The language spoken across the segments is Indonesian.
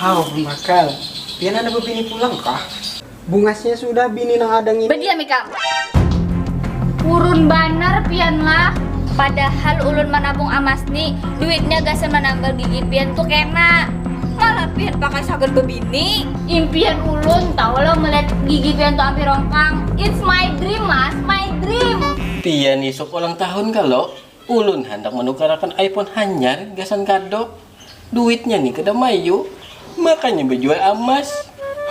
Makal. Pian ada bini pulang kah? Bungasnya sudah bini nang adang ini. Bedia Mika. Urun banar pian lah. Padahal ulun menabung amas nih, duitnya gak menambal gigi pian tuh kena. Malah pian pakai sagan bebini. Impian ulun tahu lo melihat gigi pian tuh hampir rongkang. It's my dream mas, my dream. Pian isok ulang tahun kalau ulun hendak menukarkan iPhone hanyar gasan kado. Duitnya nih kada mayu, makanya berjual emas.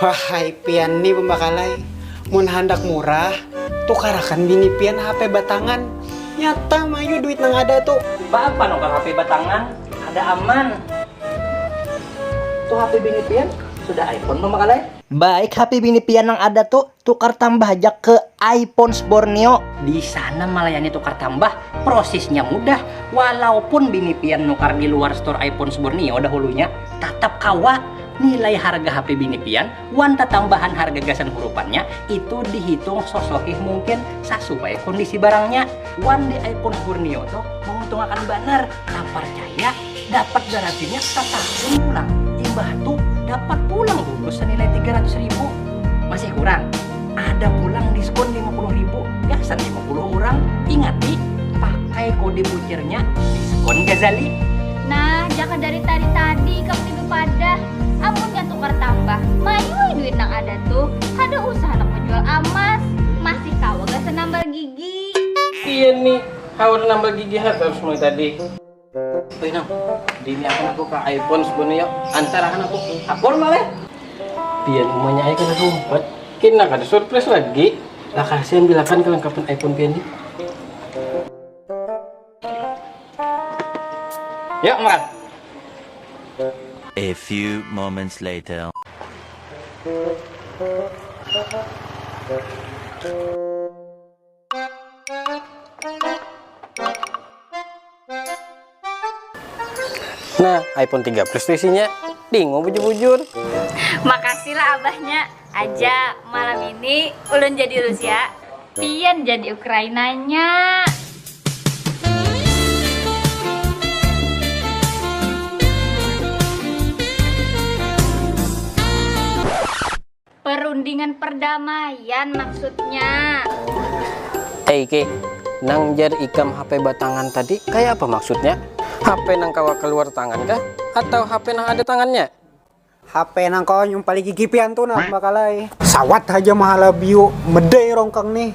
Wahai pian nih pembakalai. Mun handak murah, tukarakan bini pian HP batangan. Nyata mayu duit nang ada tuh. Apa nukar HP batangan? Ada aman. Tuh HP bini pian sudah iPhone pembakalai. Baik, HP bini pian yang ada tuh tukar tambah aja ke iPhone Borneo. Di sana melayani tukar tambah, prosesnya mudah. Walaupun bini pian nukar di luar store iPhone Borneo dahulunya, tetap kawa nilai harga HP bini pian, wanta tambahan harga gasan hurufannya itu dihitung sosohih mungkin sesuai kondisi barangnya. Wan di iPhone Borneo tuh menguntungkan banar, tak percaya dapat garansinya setahun pulang. Imbah tuh dapat pulang dulu senilai 300.000. Masih kurang, ada pulang diskon 50.000 ya 50 orang. Ingat nih, pakai kode bucirnya diskon Gazali. Nah, jangan dari tadi kamu tidur pada amunnya tukar tambah. Mayu duit nang ada tuh. Ada usaha nak menjual emas. Masih tahu gak senambal gigi. Iya nih, harus nambah gigi harus mulai tadi. Wih nang, dini aku ke iPhone sebenarnya antara aku malah. Pian umumnya aja kada rumput. Kena kada surprise lagi. Lah kasihan bilakan kelengkapan iPhone pian nih. Yuk, Mas. A few moments later. Nah, iPhone 3 Plus isinya bingung bujur-bujur. Makasih lah abahnya. Aja malam ini ulun jadi Rusia, pian jadi Ukrainanya. Perundingan perdamaian maksudnya. Ke, nang jar ikam HP batangan tadi kayak apa maksudnya? HP nang kawa keluar tangan kah? Atau HP nang ada tangannya? HP nang kau nyumpali gigi pian tuh nang bakalai. Sawat aja mahala bio, medai rongkang nih.